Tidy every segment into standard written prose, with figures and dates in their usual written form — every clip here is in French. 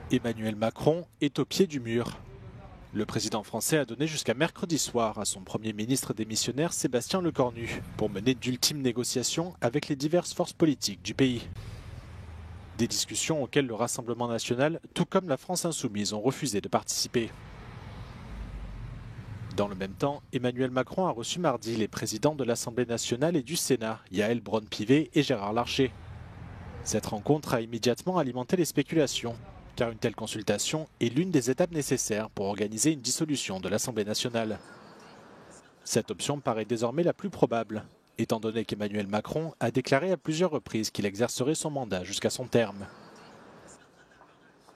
Emmanuel Macron est au pied du mur. Le président français a donné jusqu'à mercredi soir à son Premier ministre démissionnaire Sébastien Lecornu pour mener d'ultimes négociations avec les diverses forces politiques du pays. Des discussions auxquelles le Rassemblement national, tout comme la France insoumise, ont refusé de participer. Dans le même temps, Emmanuel Macron a reçu mardi les présidents de l'Assemblée nationale et du Sénat, Yaël Braun-Pivet et Gérard Larcher. Cette rencontre a immédiatement alimenté les spéculations, car une telle consultation est l'une des étapes nécessaires pour organiser une dissolution de l'Assemblée nationale. Cette option paraît désormais la plus probable, étant donné qu'Emmanuel Macron a déclaré à plusieurs reprises qu'il exercerait son mandat jusqu'à son terme.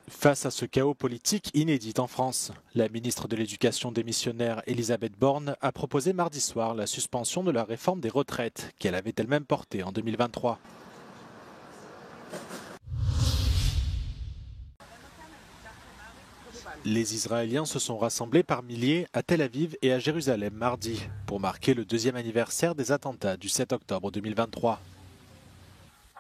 Face à ce chaos politique inédit en France, la ministre de l'Éducation démissionnaire Elisabeth Borne a proposé mardi soir la suspension de la réforme des retraites qu'elle avait elle-même portée en 2023. Les Israéliens se sont rassemblés par milliers à Tel Aviv et à Jérusalem mardi pour marquer le deuxième anniversaire des attentats du 7 octobre 2023.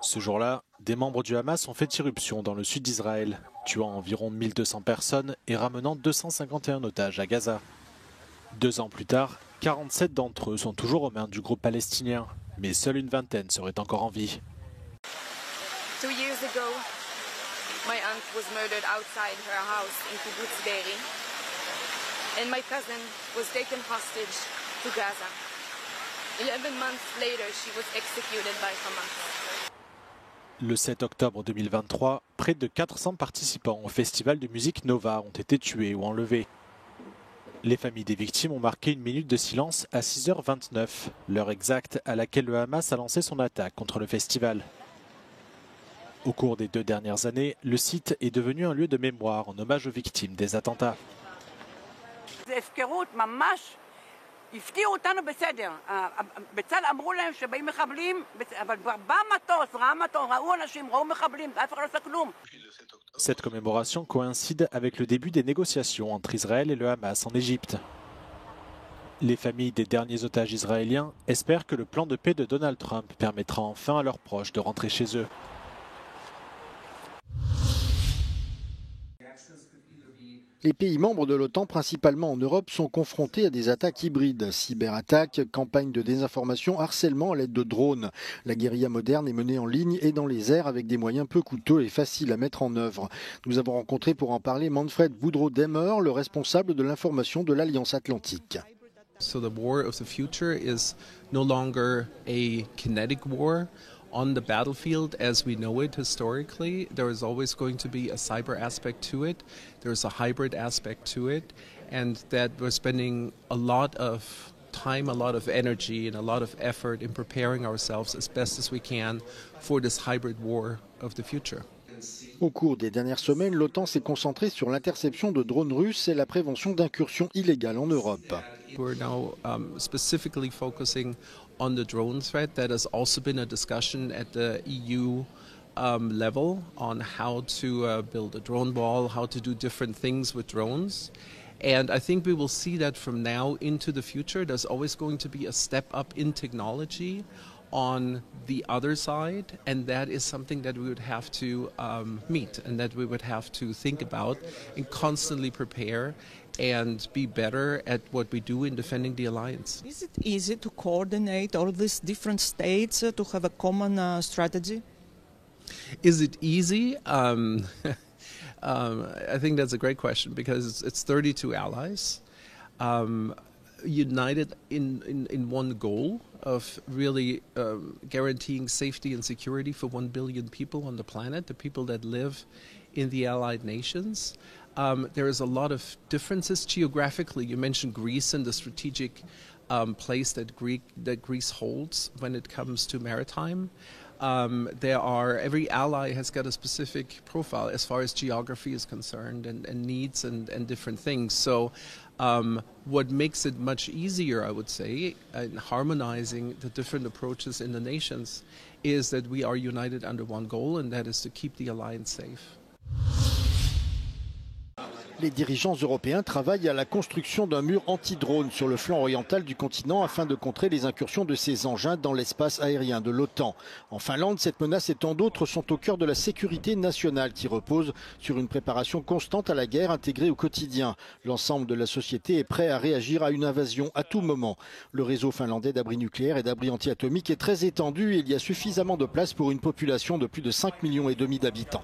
Ce jour-là, des membres du Hamas ont fait irruption dans le sud d'Israël, tuant environ 1200 personnes et ramenant 251 otages à Gaza. 2 ans plus tard, 47 d'entre eux sont toujours aux mains du groupe palestinien, mais seule une vingtaine serait encore en vie. 2 years ago, my aunt was murdered outside her house in Kibbutz Be'eri, and my cousin was taken hostage to Gaza. 11 months later, she was executed by Hamas. Le 7 octobre 2023, près de 400 participants au festival de musique Nova ont été tués ou enlevés. Les familles des victimes ont marqué une minute de silence à 6h29, l'heure exacte à laquelle le Hamas a lancé son attaque contre le festival. Au cours des 2 dernières années, le site est devenu un lieu de mémoire en hommage aux victimes des attentats. הפתיעו אותנו בסדר, בצד אמרו להם שבאים מחבלים, אבל כבר בא מטוס, ראו אנשים, ראו מחבלים, אף אחד לא עשה כלום. Cette commémoration coïncide avec le début des négociations entre Israël et le Hamas en Égypte. Les familles des derniers otages israéliens espèrent que le plan de paix de Donald Trump permettra enfin à leurs proches de rentrer chez eux. Les pays membres de l'OTAN, principalement en Europe, sont confrontés à des attaques hybrides, cyberattaques, campagnes de désinformation, harcèlement à l'aide de drones. La guérilla moderne est menée en ligne et dans les airs avec des moyens peu coûteux et faciles à mettre en œuvre. Nous avons rencontré pour en parler Manfred Boudreau-Demmer, le responsable de l'information de l'Alliance Atlantique. So the war of the future is no longer a kinetic war on the battlefield as we know it historically. There is always going to be a cyber aspect to it. There's a hybrid aspect to it, and that we're spending a lot of time, a lot of energy, and a lot of effort in preparing ourselves as best as we can for this hybrid war of the future. Au cours des dernières semaines, l'OTAN s'est concentrée sur l'interception de drones russes et la prévention d'incursions illégales en Europe. We're now specifically focusing on the drone threat. That has also been a discussion at the EU level on how to build a drone wall, how to do different things with drones. And I think we will see that from now into the future. There's always going to be a step up in technology on the other side, and that is something that we would have to meet and that we would have to think about and constantly prepare and be better at what we do in defending the alliance. Is it easy to coordinate all these different states to have a common strategy? Is it easy? I think that's a great question because it's 32 allies united in one goal of really guaranteeing safety and security for 1 billion people on the planet, the people that live in the allied nations. There is a lot of differences geographically. You mentioned Greece and the strategic place that Greece holds when it comes to maritime. Every ally has got a specific profile as far as geography is concerned and needs and different things. So what makes it much easier, I would say, in harmonizing the different approaches in the nations is that we are united under one goal, and that is to keep the alliance safe. Les dirigeants européens travaillent à la construction d'un mur anti-drone sur le flanc oriental du continent afin de contrer les incursions de ces engins dans l'espace aérien de l'OTAN. En Finlande, cette menace et tant d'autres sont au cœur de la sécurité nationale qui repose sur une préparation constante à la guerre intégrée au quotidien. L'ensemble de la société est prêt à réagir à une invasion à tout moment. Le réseau finlandais d'abris nucléaires et d'abris anti-atomiques est très étendu et il y a suffisamment de place pour une population de plus de 5,5 millions d'habitants.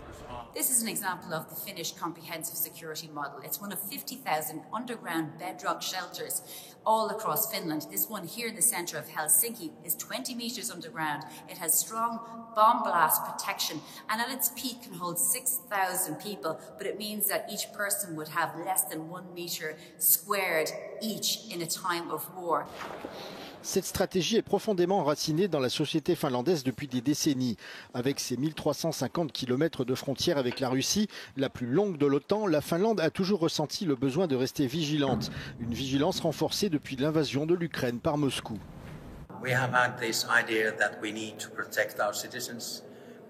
This is an example of the Finnish comprehensive security model. It's one of 50,000 underground bedrock shelters all across Finland. This one here in the centre of Helsinki is 20 metres underground. It has strong bomb blast protection and at its peak can hold 6,000 people, but it means that each person would have less than 1 metre squared each in a time of war. Cette stratégie est profondément enracinée dans la société finlandaise depuis des décennies. Avec ses 1350 km de frontière avec la Russie, la plus longue de l'OTAN, la Finlande a toujours ressenti le besoin de rester vigilante. Une vigilance renforcée depuis l'invasion de l'Ukraine par Moscou. We have had this idea that we need to protect our citizens.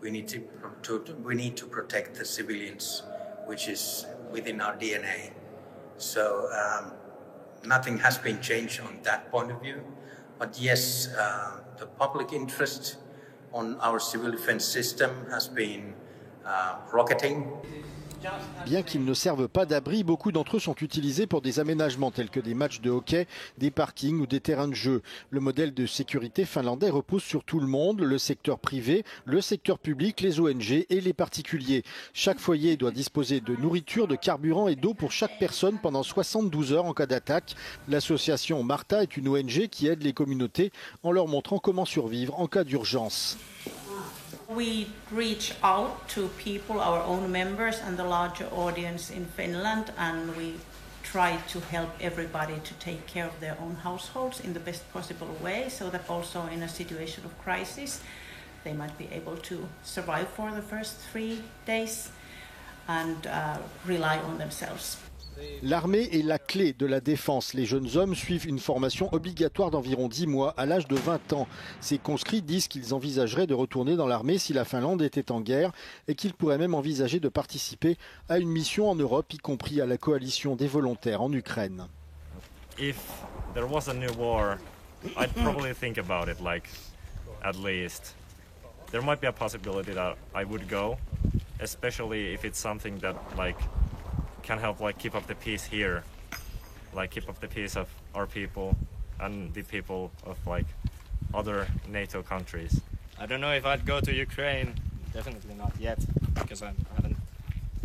We need to protect the civilians, which is within our DNA. So nothing has been changed on that point of view. But yes, the public interest on our civil defense system has been rocketing. Bien qu'ils ne servent pas d'abri, beaucoup d'entre eux sont utilisés pour des aménagements tels que des matchs de hockey, des parkings ou des terrains de jeu. Le modèle de sécurité finlandais repose sur tout le monde, le secteur privé, le secteur public, les ONG et les particuliers. Chaque foyer doit disposer de nourriture, de carburant et d'eau pour chaque personne pendant 72 heures en cas d'attaque. L'association Marta est une ONG qui aide les communautés en leur montrant comment survivre en cas d'urgence. We reach out to people, our own members and the larger audience in Finland, and we try to help everybody to take care of their own households in the best possible way, so that also in a situation of crisis they might be able to survive for the first 3 days and rely on themselves. L'armée est la clé de la défense. Les jeunes hommes suivent une formation obligatoire d'environ 10 mois à l'âge de 20 ans. Ces conscrits disent qu'ils envisageraient de retourner dans l'armée si la Finlande était en guerre et qu'ils pourraient même envisager de participer à une mission en Europe, y compris à la coalition des volontaires en Ukraine. If there was a new war, I'd probably think about it, like at least. There might be a possibility that I would go, especially if it's something that can help keep up the peace here, keep up the peace of our people and the people of other NATO countries. I don't know if I'd go to Ukraine, definitely not yet, because I haven't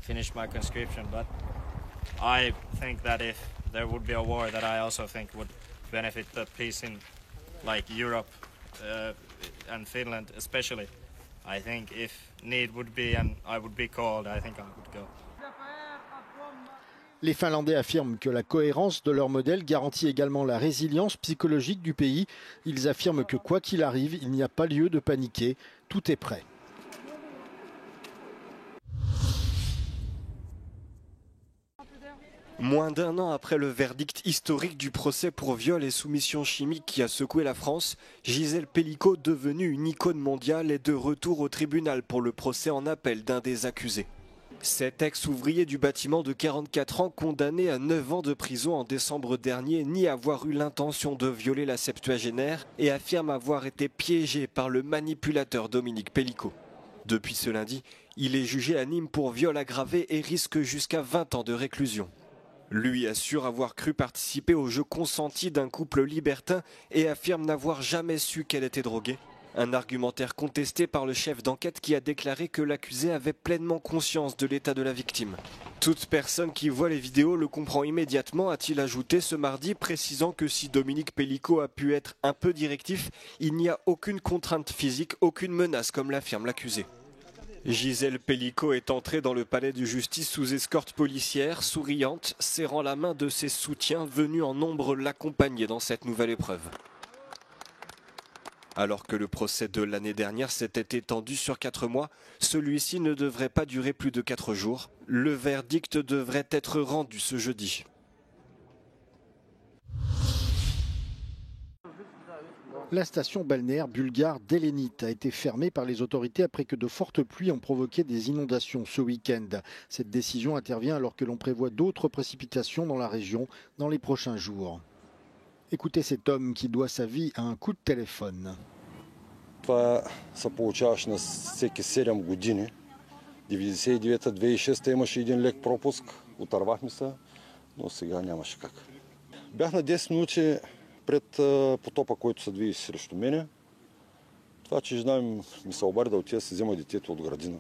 finished my conscription, but I think that if there would be a war that I also think would benefit the peace in Europe and Finland especially, I think if need would be and I would be called, I think I would go. Les Finlandais affirment que la cohérence de leur modèle garantit également la résilience psychologique du pays. Ils affirment que quoi qu'il arrive, il n'y a pas lieu de paniquer. Tout est prêt. Moins d'1 an après le verdict historique du procès pour viol et soumission chimique qui a secoué la France, Gisèle Pelicot, devenue une icône mondiale, est de retour au tribunal pour le procès en appel d'un des accusés. Cet ex-ouvrier du bâtiment de 44 ans, condamné à 9 ans de prison en décembre dernier, nie avoir eu l'intention de violer la septuagénaire et affirme avoir été piégé par le manipulateur Dominique Pelicot. Depuis ce lundi, il est jugé à Nîmes pour viol aggravé et risque jusqu'à 20 ans de réclusion. Lui assure avoir cru participer au jeu consenti d'un couple libertin et affirme n'avoir jamais su qu'elle était droguée. Un argumentaire contesté par le chef d'enquête qui a déclaré que l'accusé avait pleinement conscience de l'état de la victime. Toute personne qui voit les vidéos le comprend immédiatement, a-t-il ajouté ce mardi, précisant que si Dominique Pelicot a pu être un peu directif, il n'y a aucune contrainte physique, aucune menace comme l'affirme l'accusé. Gisèle Pelicot est entrée dans le palais de justice sous escorte policière, souriante, serrant la main de ses soutiens venus en nombre l'accompagner dans cette nouvelle épreuve. Alors que le procès de l'année dernière s'était étendu sur 4 mois, celui-ci ne devrait pas durer plus de 4 jours. Le verdict devrait être rendu ce jeudi. La station balnéaire bulgare d'Elenit a été fermée par les autorités après que de fortes pluies ont provoqué des inondations ce week-end. Cette décision intervient alors que l'on prévoit d'autres précipitations dans la région dans les prochains jours. Écoutez cet homme qui doit sa vie à un coup de téléphone. Това се получаваше на всеки 7 години. 99-2006 имаше един лек пропуск, отървахме се, но сега нямаше как. Бях на 10 минути пред потопа, който се движи срещу мене. Това, че жена ми се обади да отида да си взема детето от градина.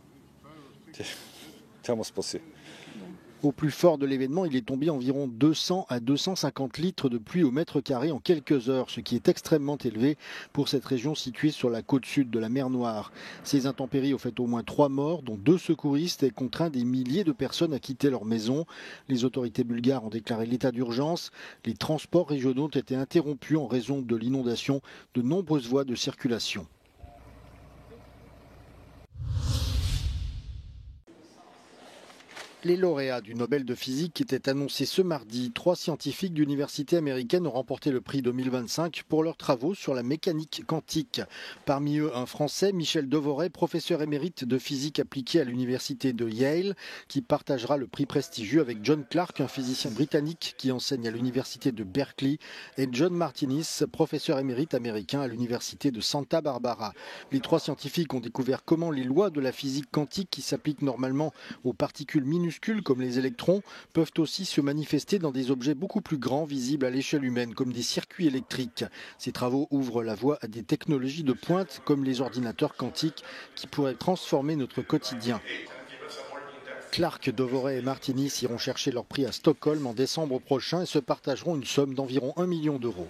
Тя ме спаси. Au plus fort de l'événement, il est tombé environ 200 à 250 litres de pluie au mètre carré en quelques heures, ce qui est extrêmement élevé pour cette région située sur la côte sud de la mer Noire. Ces intempéries ont fait au moins 3 morts, dont 2 secouristes, et contraint des milliers de personnes à quitter leur maison. Les autorités bulgares ont déclaré l'état d'urgence. Les transports régionaux ont été interrompus en raison de l'inondation de nombreuses voies de circulation. Les lauréats du Nobel de physique étaient annoncés ce mardi. 3 scientifiques d'universités américaines ont remporté le prix 2025 pour leurs travaux sur la mécanique quantique. Parmi eux, un Français, Michel Devoret, professeur émérite de physique appliquée à l'université de Yale, qui partagera le prix prestigieux avec John Clark, un physicien britannique qui enseigne à l'université de Berkeley, et John Martinis, professeur émérite américain à l'université de Santa Barbara. Les 3 scientifiques ont découvert comment les lois de la physique quantique, qui s'appliquent normalement aux particules minuscules comme les électrons, peuvent aussi se manifester dans des objets beaucoup plus grands visibles à l'échelle humaine, comme des circuits électriques. Ces travaux ouvrent la voie à des technologies de pointe comme les ordinateurs quantiques qui pourraient transformer notre quotidien. Clark, Devoret et Martinis iront chercher leur prix à Stockholm en décembre prochain et se partageront une somme d'environ 1 million d'euros.